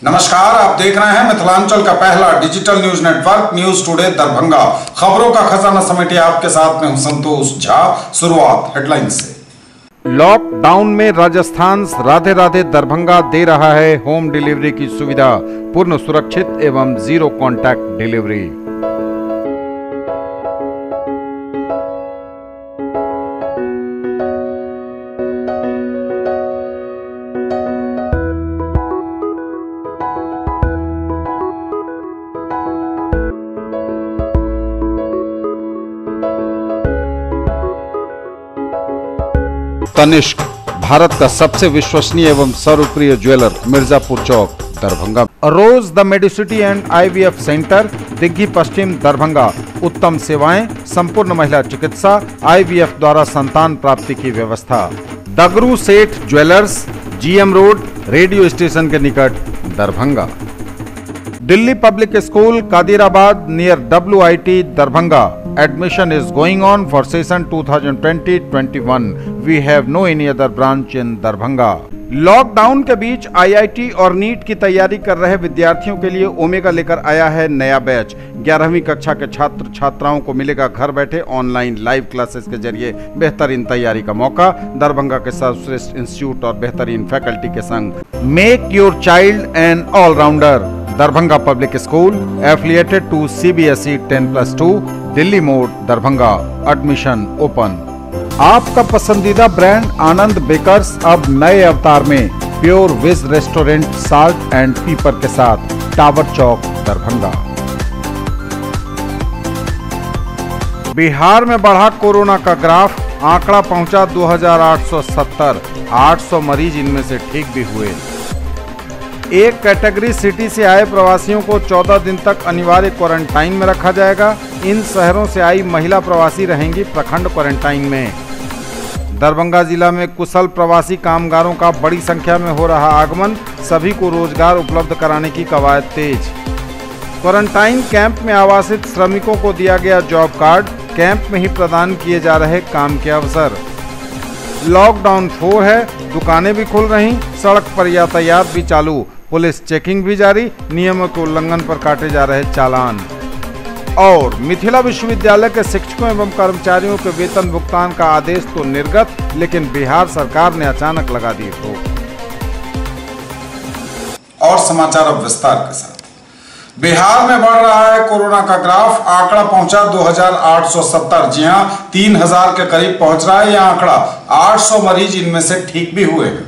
नमस्कार, आप देख रहे हैं मिथिलांचल का पहला digital news network news today Darbhanga. खबरों का खजाना समेटे आपके साथ में हूं संतोष झा। शुरुआत हेडलाइन से। लॉकडाउन में राजस्थान राधे राधे दरभंगा दे रहा है होम डिलीवरी की सुविधा, पूर्ण सुरक्षित एवं zero contact delivery. Tanishq, Bharat का सबसे विश्वसनीय एवं सर्वप्रिय jeweller, Mirzapur Chowk, Darbhanga. Rose the medicity and IVF centre, Digghi Paschim, Darbhanga. उत्तम सेवाएं, संपूर्ण महिला चिकित्सा, IVF द्वारा संतान प्राप्ति की व्यवस्था। Dagru Seth jewellers, GM road, radio station के निकट, Darbhanga. Delhi public school, Kadirabad, near WIT, Darbhanga. Admission is going on for session 2020-21. We have no any other branch in Darbhanga. Lockdown के बीच IIT और नीट की तैयारी कर रहे विद्यार्थियों के लिए ओमेगा लेकर आया है नया बैच। 11वीं कक्षा के छात्र छात्राओं को मिलेगा घर बैठे ऑनलाइन लाइव क्लासेस के जरिए बेहतरीन तैयारी का मौका। दरभंगा के सर्वश्रेष्ठ इंस्टीट्यूट और बेहतरीन फैकल्टी के संग make your child an allrounder. Darbhanga public school affiliated to CBSE 10+2, Delhi मोड़, दरभंगा। Admission open. आपका पसंदीदा ब्रांड आनंद बेकर्स अब नए अवतार में, pure veg restaurant, salt and pepper के साथ, टावर चौक, दरभंगा। बिहार में बढ़ा कोरोना का ग्राफ, आंकड़ा पहुंचा 2870। 800 मरीज इनमें से ठीक भी हुए। एक कैटेगरी सिटी से आए प्रवासियों को 14 दिन तक अनिवार्य क्वारंटाइन में रखा जाएगा। इन शहरों से आई महिला प्रवासी रहेंगी प्रखंड क्वारंटाइन में। दरभंगा जिला में कुशल प्रवासी कामगारों का बड़ी संख्या में हो रहा आगमन, सभी को रोजगार उपलब्ध कराने की कवायद तेज। क्वारंटाइन कैंप में आवासित श्रमिकों को दिया गया जॉब कार्ड, कैंप में ही प्रदान किए जा रहे काम के अवसर। लॉकडाउन 4 है, दुकानें भी खुल रही, सड़क पर यातायात भी चालू, पुलिस चेकिंग भी जारी, नियमों के उल्लंघन पर काटे जा रहे चालान। और मिथिला विश्वविद्यालय के शिक्षकों एवं कर्मचारियों के वेतन भुगतान का आदेश तो निर्गत, लेकिन बिहार सरकार ने अचानक लगा दी रोक। और समाचार अब विस्तार के साथ। बिहार में बढ़ रहा है कोरोना का ग्राफ, आंकड़ा पहुंचा 2870। जी हां, 3000 के करीब पहुंच रहा है यह आंकड़ा। 800 मरीज इनमें से ठीक भी हुए हैं।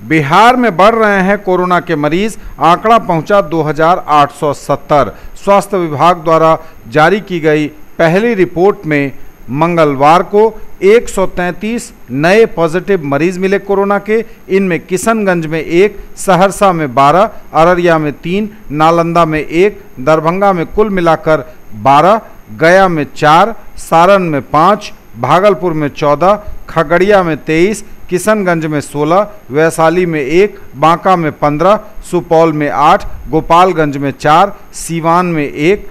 बिहार में बढ़ रहे हैं कोरोना के मरीज, आंकड़ा पहुंचा 2870। स्वास्थ्य विभाग द्वारा जारी की गई पहली रिपोर्ट में मंगलवार को 133 नए पॉजिटिव मरीज मिले कोरोना के। इनमें किशनगंज में 1, सहरसा में 12, अररिया में 3, नालंदा में 1, दरभंगा में कुल मिलाकर 12, गया में 4, सारण में 5, भागलपुर में 14, खगड़िया में 23, किशनगंज में 16, वैशाली में 1, बांका में 15, सुपौल में 8, गोपालगंज में 4, सीवान में 1,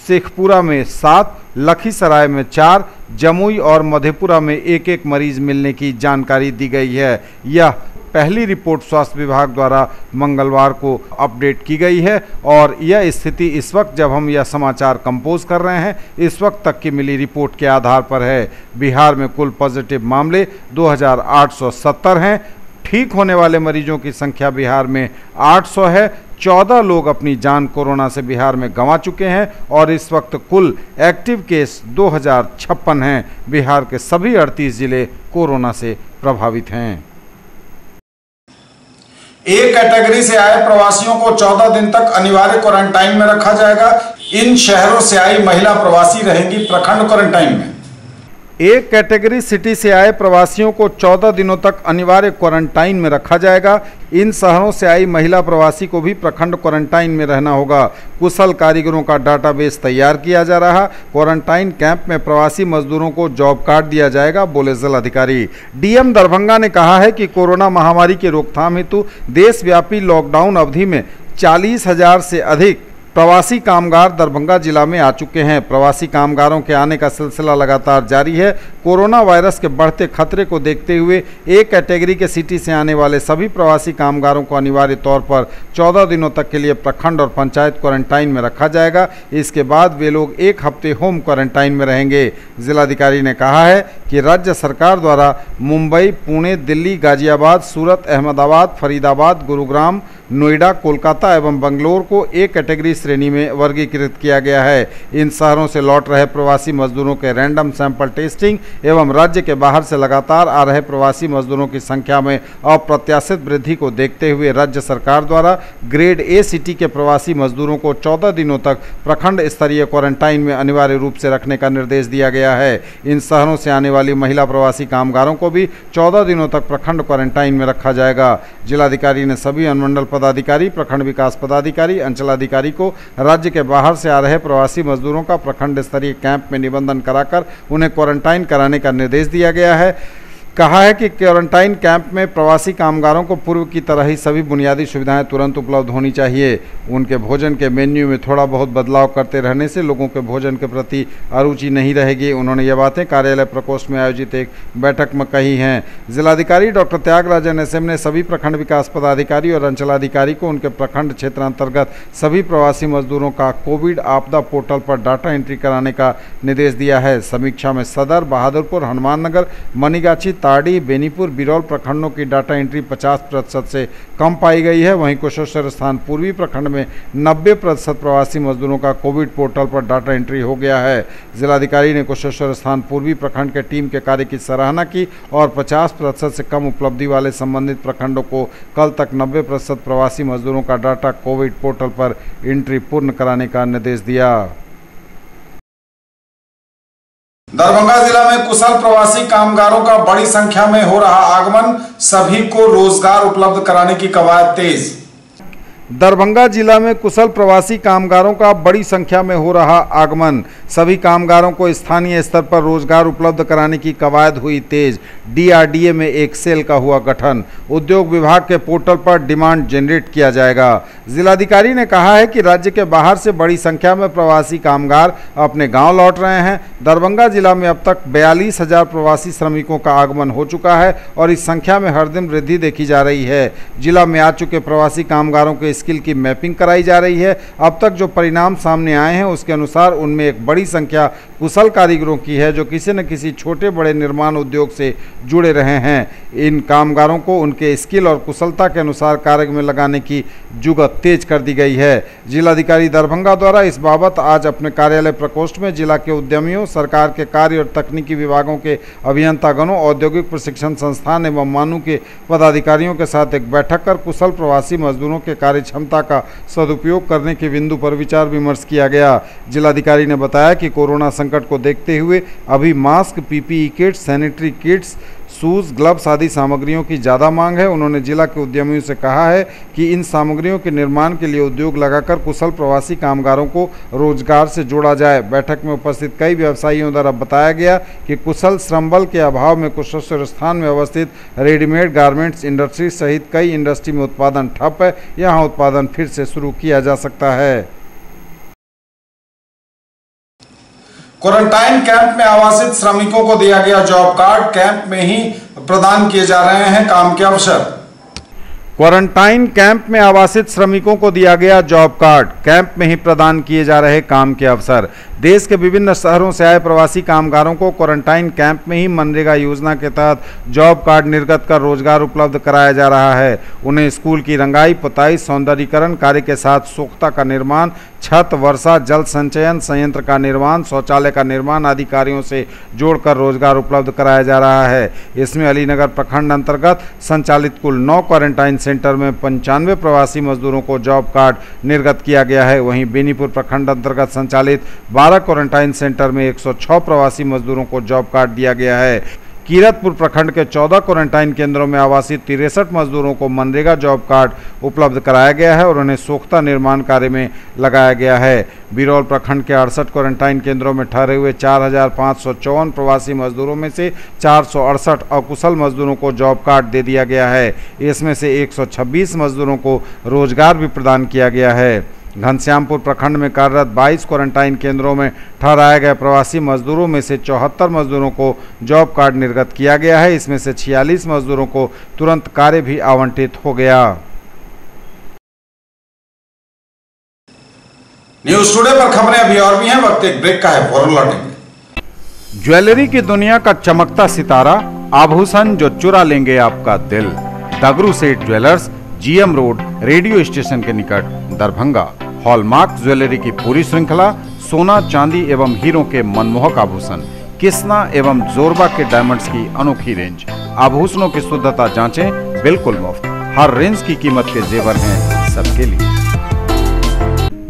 शेखपुरा में 7, लखीसराय में 4, जमुई और मधेपुरा में 1-1 मरीज मिलने की जानकारी दी गई है। यह पहली रिपोर्ट स्वास्थ्य विभाग द्वारा मंगलवार को अपडेट की गई है और यह स्थिति इस वक्त जब हम यह समाचार कंपोज कर रहे हैं, इस वक्त तक की मिली रिपोर्ट के आधार पर है। बिहार में कुल पॉजिटिव मामले 2870 हैं। ठीक होने वाले मरीजों की संख्या बिहार में 800 है। 14 लोग अपनी जान कोरोना से बिहार में गंवा चुके हैं और इस वक्त कुल एक्टिव केस 2056 हैं। बिहार के सभी 38 जिले कोरोना से प्रभावित हैं। एक कैटेगरी से आए प्रवासियों को 14 दिन तक अनिवार्य क्वारंटाइन में रखा जाएगा। इन शहरों से आई महिला प्रवासी रहेंगी प्रखंड क्वारंटाइन में। एक कैटेगरी सिटी से आए प्रवासियों को 14 दिनों तक अनिवार्य क्वारंटाइन में रखा जाएगा। इन शहरों से आई महिला प्रवासी को भी प्रखंड क्वारंटाइन में रहना होगा। कुशल कारीगरों का डाटाबेस तैयार किया जा रहा। क्वारंटाइन कैंप में प्रवासी मजदूरों को जॉब कार्ड दिया जाएगा, बोले जिलाधिकारी। DM दरभंगा ने कहा है कि कोरोना महामारी की रोकथाम हेतु देशव्यापी लॉकडाउन अवधि में 40,000 से अधिक प्रवासी कामगार दरभंगा जिला में आ चुके हैं। प्रवासी कामगारों के आने का सिलसिला लगातार जारी है। कोरोना वायरस के बढ़ते खतरे को देखते हुए ए कैटेगरी के सिटी से आने वाले सभी प्रवासी कामगारों को अनिवार्य तौर पर 14 दिनों तक के लिए प्रखंड और पंचायत क्वारंटाइन में रखा जाएगा। इसके बाद वे लोग 1 हफ्ते होम क्वारंटाइन में रहेंगे। जिलाधिकारी ने कहा है कि राज्य सरकार द्वारा मुंबई, पुणे, दिल्ली, गाजियाबाद, सूरत, अहमदाबाद, फरीदाबाद, गुरुग्राम, नोएडा, कोलकाता एवं बंगलोर को ए कैटेगरी श्रेणी में वर्गीकृत किया गया है। इन शहरों से लौट रहे प्रवासी मजदूरों के रैंडम सैंपल टेस्टिंग एवं राज्य के बाहर से लगातार आ रहे प्रवासी मजदूरों की संख्या में अप्रत्याशित वृद्धि को देखते हुए राज्य सरकार द्वारा ग्रेड ए सिटी के प्रवासी मजदूरों को 14 दिनों तक प्रखंड स्तरीय क्वारंटाइन में अनिवार्य रूप से रखने का निर्देश दिया गया है। इन शहरों से आने वाली महिला प्रवासी कामगारों को भी 14 दिनों तक प्रखंड क्वारंटाइन में रखा जाएगा। जिलाधिकारी ने सभी अनुमंडल पदाधिकारी, प्रखंड विकास पदाधिकारी, अंचलाधिकारी को राज्य के बाहर से आ रहे प्रवासी मजदूरों का प्रखंड स्तरीय कैंप में निबंधन कराकर उन्हें क्वारंटाइन कराने का निर्देश दिया गया है। कहा है कि क्वारंटाइन कैंप में प्रवासी कामगारों को पूर्व की तरह ही सभी बुनियादी सुविधाएं तुरंत उपलब्ध होनी चाहिए। उनके भोजन के मेन्यू में थोड़ा बहुत बदलाव करते रहने से लोगों के भोजन के प्रति अरुचि नहीं रहेगी। उन्होंने ये बातें कार्यालय प्रकोष्ठ में आयोजित एक बैठक में कही हैं। जिलाधिकारी डॉक्टर त्यागराजन एसएम ने सभी प्रखंड विकास पदाधिकारी और अंचलाधिकारी को उनके प्रखंड क्षेत्र अंतर्गत सभी प्रवासी मजदूरों का कोविड आपदा पोर्टल पर डाटा एंट्री कराने का निर्देश दिया है। समीक्षा में सदर, बहादुरपुर, हनुमाननगर, मनीगाछी, ताड़ी, बेनीपुर, बिरौल प्रखंडों की डाटा एंट्री 50% से कम पाई गई है। वहीं कुशेश्वर स्थान पूर्वी प्रखंड में 90% प्रवासी मजदूरों का कोविड पोर्टल पर डाटा एंट्री हो गया है। जिलाधिकारी ने कुशेश्वर स्थान पूर्वी प्रखंड के टीम के कार्य की सराहना की और 50% से कम उपलब्धि वाले संबंधित प्रखंडों को कल तक 90% प्रवासी मजदूरों का डाटा कोविड पोर्टल पर एंट्री पूर्ण कराने का निर्देश दिया। दरभंगा जिला में कुशल प्रवासी कामगारों का बड़ी संख्या में हो रहा आगमन, सभी को रोजगार उपलब्ध कराने की कवायद तेज। दरभंगा जिला में कुशल प्रवासी कामगारों का बड़ी संख्या में हो रहा आगमन, सभी कामगारों को स्थानीय स्तर पर रोजगार उपलब्ध कराने की कवायद हुई तेज। डीआरडीए में एक सेल का हुआ गठन, उद्योग विभाग के पोर्टल पर डिमांड जनरेट किया जाएगा। जिलाधिकारी ने कहा है कि राज्य के बाहर से बड़ी संख्या में प्रवासी कामगार अपने गांव लौट रहे हैं। दरभंगा जिला में अब तक 42,000 प्रवासी श्रमिकों का आगमन हो चुका है और इस संख्या में हर दिन वृद्धि देखी जा रही है। जिला में आ चुके प्रवासी कामगारों के स्किल की मैपिंग कराई जा रही है। अब तक जो परिणाम सामने आए हैं उसके अनुसार उनमें एक बड़ी संख्या कुशल कारीगरों की है जो किसी न किसी छोटे बड़े निर्माण उद्योग से जुड़े रहे हैं। इन कामगारों को उनके स्किल और कुशलता के अनुसार कार्य में लगाने की जुगत तेज कर दी गई है। जिलाधिकारी दरभंगा द्वारा इस बाबत आज अपने कार्यालय प्रकोष्ठ में जिला के उद्यमियों, सरकार के कार्य और तकनीकी विभागों के अभियंतागणों, औद्योगिक प्रशिक्षण संस्थान एवं मानू के पदाधिकारियों के साथ एक बैठक कर कुशल प्रवासी मजदूरों के कार्य क्षमता का सदुपयोग करने के बिंदु पर विचार विमर्श किया गया। जिलाधिकारी ने बताया कि कोरोना संकट को देखते हुए अभी mask, PPE kits, sanitary kits, shoes, gloves आदि सामग्रियों की ज़्यादा मांग है। उन्होंने जिला के उद्यमियों से कहा है कि इन सामग्रियों के निर्माण के लिए उद्योग लगाकर कुशल प्रवासी कामगारों को रोजगार से जोड़ा जाए। बैठक में उपस्थित कई व्यवसायियों द्वारा बताया गया कि कुशल श्रम बल के अभाव में कुशेश्वर स्थान में अवस्थित रेडीमेड गारमेंट्स इंडस्ट्री सहित कई इंडस्ट्री में उत्पादन ठप है। यहाँ उत्पादन फिर से शुरू किया जा सकता है। क्वारंटाइन कैंप में आवासित श्रमिकों को दिया गया जॉब कार्ड, कैंप में ही प्रदान किए जा रहे हैं काम के अवसर। क्वारंटाइन कैंप में आवासित श्रमिकों को दिया गया जॉब कार्ड, कैंप में ही प्रदान किए जा रहे काम के अवसर। देश के विभिन्न शहरों से आए प्रवासी कामगारों को क्वारंटाइन कैंप में ही मनरेगा योजना के तहत जॉब कार्ड निर्गत कर रोजगार उपलब्ध कराया जा रहा है। उन्हें स्कूल की रंगाई, पुताई, सौंदर्यीकरण कार्य के साथ सोख्ता का निर्माण, छत, वर्षा जल संचयन संयंत्र का निर्माण, शौचालय का निर्माण आदि कार्यों से जोड़कर रोजगार उपलब्ध कराया जा रहा है। इसमें अलीनगर प्रखंड अंतर्गत संचालित कुल 9 क्वारंटाइन सेंटर में 95 प्रवासी मजदूरों को जॉब कार्ड निर्गत किया गया है। वहीं बेनीपुर प्रखंड अंतर्गत संचालित 12 क्वारंटाइन सेंटर में 106 प्रवासी मजदूरों को जॉब कार्ड दिया गया है। कीरतपुर प्रखंड के 14 क्वारंटाइन केंद्रों में आवासित 63 मजदूरों को मनरेगा जॉब कार्ड उपलब्ध कराया गया है और उन्हें सोख्ता निर्माण कार्य में लगाया गया है। बिरौल प्रखंड के 68 क्वारंटाइन केंद्रों में ठहरे हुए 4,554 प्रवासी मजदूरों में से 468 अकुशल मजदूरों को जॉब कार्ड दे दिया गया है। इसमें से 126 मजदूरों को रोजगार भी प्रदान किया गया है। घनश्यामपुर प्रखंड में कार्यरत 22 क्वारंटाइन केंद्रों में ठहराए गए प्रवासी मजदूरों में से 74 मजदूरों को जॉब कार्ड निर्गत किया गया है। इसमें से 46 मजदूरों को तुरंत कार्य भी आवंटित हो गया। न्यूज टुडे पर खबरें अभी और भी हैं, वक्त एक ब्रेक का है, फौरन लौटेंगे। ज्वेलरी की दुनिया का चमकता सितारा, आभूषण जो चुरा लेंगे आपका दिल। दगरू Seth jewellers, GM road, radio station के निकट, दरभंगा। हॉलमार्क ज्वेलरी की पूरी श्रृंखला, सोना चांदी एवं हीरों के मनमोहक आभूषण, किस्ना एवं जोरबा के डायमंड्स की अनोखी रेंज। आभूषणों की शुद्धता जांचें, बिल्कुल मुफ्त। हर रेंज की कीमत के जेवर हैं सबके लिए।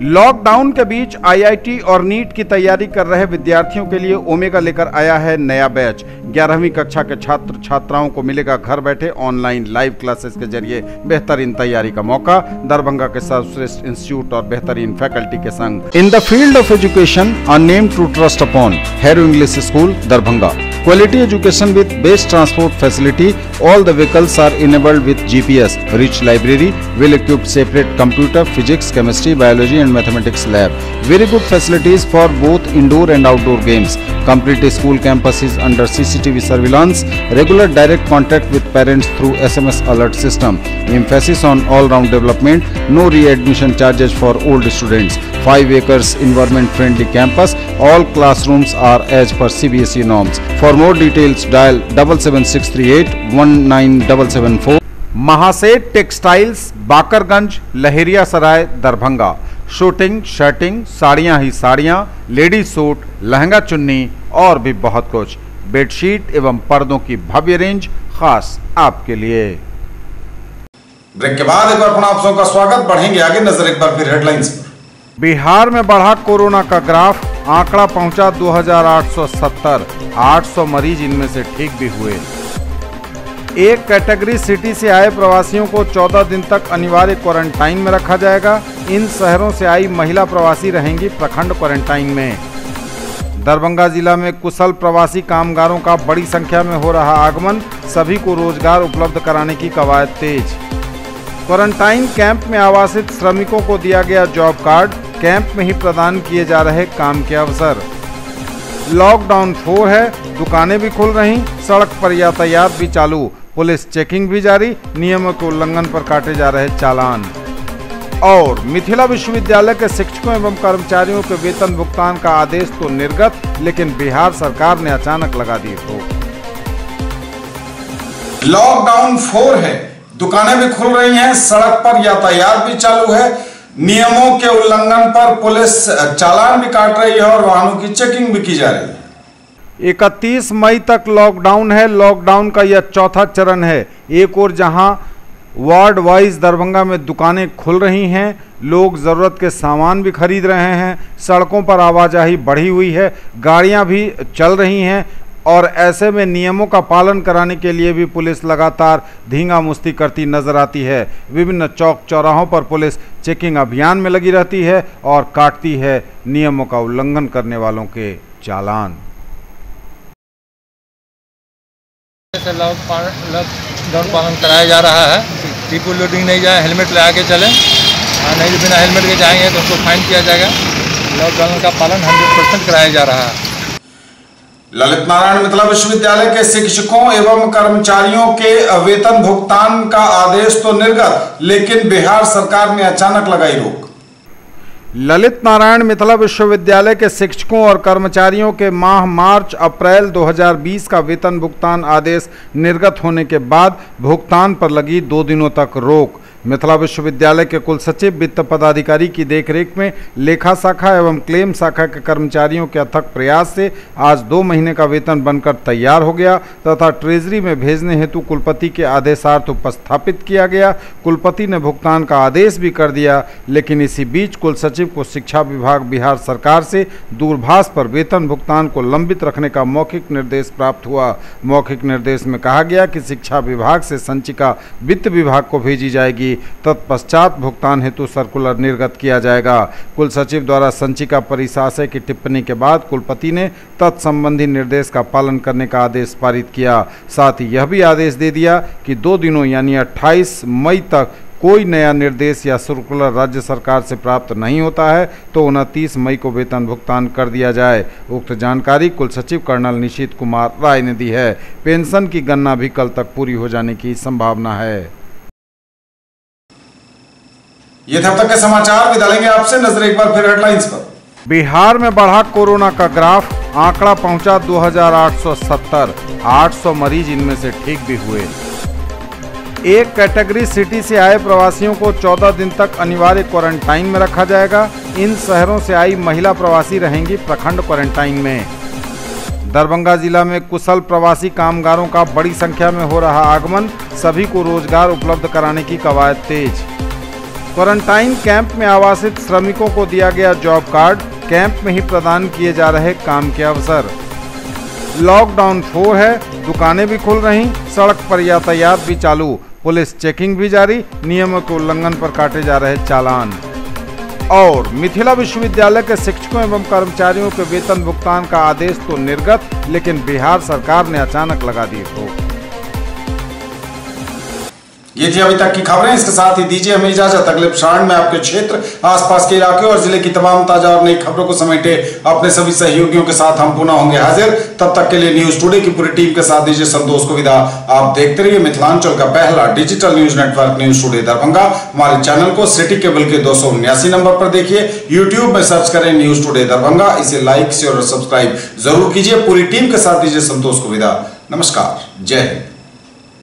लॉकडाउन के बीच आईआईटी और नीट की तैयारी कर रहे विद्यार्थियों के लिए ओमेगा लेकर आया है नया बैच। 11वीं कक्षा के छात्र छात्राओं को मिलेगा घर बैठे ऑनलाइन लाइव क्लासेस के जरिए बेहतरीन तैयारी का मौका। दरभंगा के सर्वश्रेष्ठ इंस्टीट्यूट और बेहतरीन फैकल्टी के संग in the field of education are named to trust upon Harrow English school, Darbhanga. Quality education with best transport facility. All the vehicles are enabled with GPS. Rich library, well-equipped separate computer, physics, chemistry, biology and mathematics lab. Very good facilities for both indoor and outdoor games. Complete school campus is under CCTV surveillance. Regular direct contact with parents through SMS alert system. Emphasis on all-round development. No readmission charges for old students. 5 acres environment-friendly campus. All classrooms are as per CBSE norms. For more details, dial 77638 19774. Mahaseth textiles, Bakarganj, Laheriya Sarai, Darbhanga. Shooting, shirting, साड़ियाँ ही साड़ियाँ, ladies suit, lehenga चुन्नी और भी बहुत कुछ। Bedsheet एवं पर्दों की भव्य रेंज खास आपके लिए। ब्रेक के बाद एक बार पुनः आप सबका स्वागत। बढ़ेंगे आगे, नजर एक बार फिर हेडलाइंस पर। बिहार में बढ़ा कोरोना का ग्राफ, आंकड़ा पहुंचा 2870। 800 मरीज इनमें से ठीक भी हुए। एक कैटेगरी सिटी से आए प्रवासियों को 14 दिन तक अनिवार्य क्वारंटाइन में रखा जाएगा। इन शहरों से आई महिला प्रवासी रहेंगी प्रखंड क्वारंटाइन में। दरभंगा जिला में कुशल प्रवासी कामगारों का बड़ी संख्या में हो रहा आगमन, सभी को रोजगार उपलब्ध कराने की कवायद तेज। क्वारंटाइन कैंप में आवासित श्रमिकों को दिया गया जॉब कार्ड, कैंप में ही प्रदान किए जा रहे काम के अवसर। लॉकडाउन 4 है, दुकानें भी खुल रहीं, सड़क पर यातायात भी चालू, पुलिस चेकिंग भी जारी, नियमों के उल्लंघन पर काटे जा रहे चालान। और मिथिला विश्वविद्यालय के शिक्षकों एवं कर्मचारियों के वेतन भुगतान का आदेश तो निर्गत, लेकिन बिहार सरकार ने अचानक लगा दी रोक। लॉकडाउन 4 है, दुकानें भी खुल रही हैं, सड़क पर यातायात भी चालू है, नियमों के उल्लंघन पर पुलिस चालान भी काट रही है और वाहनों की चेकिंग भी की जा रही है। 31 मई तक लॉकडाउन है। लॉकडाउन का यह चौथा चरण है। एक और जहां वार्ड वाइज दरभंगा में दुकानें खुल रही हैं, लोग ज़रूरत के सामान भी खरीद रहे हैं, सड़कों पर आवाजाही बढ़ी हुई है, गाड़ियां भी चल रही हैं और ऐसे में नियमों का पालन कराने के लिए भी पुलिस लगातार धींगा मुस्ती करती नजर आती है। विभिन्न चौक चौराहों पर पुलिस चेकिंग अभियान में लगी रहती है और काटती है नियमों का उल्लंघन करने वालों के चालान। लॉकडाउन पालन कराया जा रहा है। पीपुल लोडिंग नहीं जाए, हेलमेट लगा के चलें, नहीं तो बिना हेलमेट के जाएंगे तो उसको फाइन किया जाएगा। लॉकडाउन का पालन 100% कराया जा रहा है। ललित नारायण मिथिला विश्वविद्यालय के शिक्षकों एवं कर्मचारियों के वेतन भुगतान का आदेश तो निर्गत, लेकिन बिहार सरकार ने अचानक लगाई रोक। ललित नारायण मिथिला विश्वविद्यालय के शिक्षकों और कर्मचारियों के माह मार्च अप्रैल 2020 का वेतन भुगतान आदेश निर्गत होने के बाद भुगतान पर लगी 2 दिनों तक रोक। मिथिला विश्वविद्यालय के कुल सचिव वित्त पदाधिकारी की देखरेख में लेखा शाखा एवं क्लेम शाखा के कर्मचारियों के अथक प्रयास से आज 2 महीने का वेतन बनकर तैयार हो गया तथा ट्रेजरी में भेजने हेतु कुलपति के आदेशार्थ उपस्थापित किया गया। कुलपति ने भुगतान का आदेश भी कर दिया, लेकिन इसी बीच कुल सचिव को शिक्षा विभाग बिहार सरकार से दूरभाष पर वेतन भुगतान को लंबित रखने का मौखिक निर्देश प्राप्त हुआ। मौखिक निर्देश में कहा गया कि शिक्षा विभाग से संचिका वित्त विभाग को भेजी जाएगी, तत्पश्चात भुगतान हेतु सर्कुलर निर्गत किया जाएगा। कुल सचिव द्वारा संचिका परिशासक की टिप्पणी के बाद कुलपति ने तत्संबंधी निर्देश का पालन करने का आदेश पारित किया। साथ ही यह भी आदेश दे दिया कि 2 दिनों यानी 28 मई तक कोई नया निर्देश या सर्कुलर राज्य सरकार से प्राप्त नहीं होता है तो 29 मई को वेतन भुगतान कर दिया जाए। उक्त जानकारी कुल सचिव कर्नल निशीत कुमार राय ने दी है। पेंशन की गणना भी कल तक पूरी हो जाने की संभावना है। ये थे अब तक के समाचार। विदा लेंगे आपसे, नजर एक बार फिर हेडलाइंस पर। बिहार में बढ़ा कोरोना का ग्राफ, आंकड़ा पहुंचा 2870। 800 मरीज इनमें से ठीक भी हुए। एक कैटेगरी सिटी से आए प्रवासियों को 14 दिन तक अनिवार्य क्वारंटाइन में रखा जाएगा। इन शहरों से आई महिला प्रवासी रहेंगी प्रखंड क्वारंटाइन में। दरभंगा जिला में कुशल प्रवासी कामगारों का बड़ी संख्या में हो रहा आगमन, सभी को रोजगार उपलब्ध कराने की कवायद तेज। क्वारंटाइन कैंप में आवासित श्रमिकों को दिया गया जॉब कार्ड, कैंप में ही प्रदान किए जा रहे काम के अवसर। लॉकडाउन 4 है, दुकानें भी खुल रहीं, सड़क पर यातायात भी चालू, पुलिस चेकिंग भी जारी, नियमों के उल्लंघन पर काटे जा रहे चालान। और मिथिला विश्वविद्यालय के शिक्षकों एवं कर्मचारियों के वेतन भुगतान का आदेश तो निर्गत, लेकिन बिहार सरकार ने अचानक लगा दी रोक। ये थी अभी तक की खबरें। इसके साथ ही दीजिए हमें इजाजत। अगले प्रसारण में आपके क्षेत्र, आसपास के इलाके और जिले की तमाम ताजा और नई खबरों को समेटे अपने सभी सहयोगियों के साथ हम पुनः होंगे हाजिर। तब तक के लिए न्यूज टुडे की पूरी टीम के साथ दीजिए संतोष को विदा। आप देखते रहिए मिथिलांचल का पहला digital news network news today Darbhanga. हमारे चैनल को सिटी केबल के 279 नंबर पर देखिए। यूट्यूब में सर्च करें न्यूज टुडे दरभंगा। इसे लाइक शेयर और सब्सक्राइब जरूर कीजिए। पूरी टीम के साथ दीजिए संतोष को विदा। नमस्कार, जय हिंद।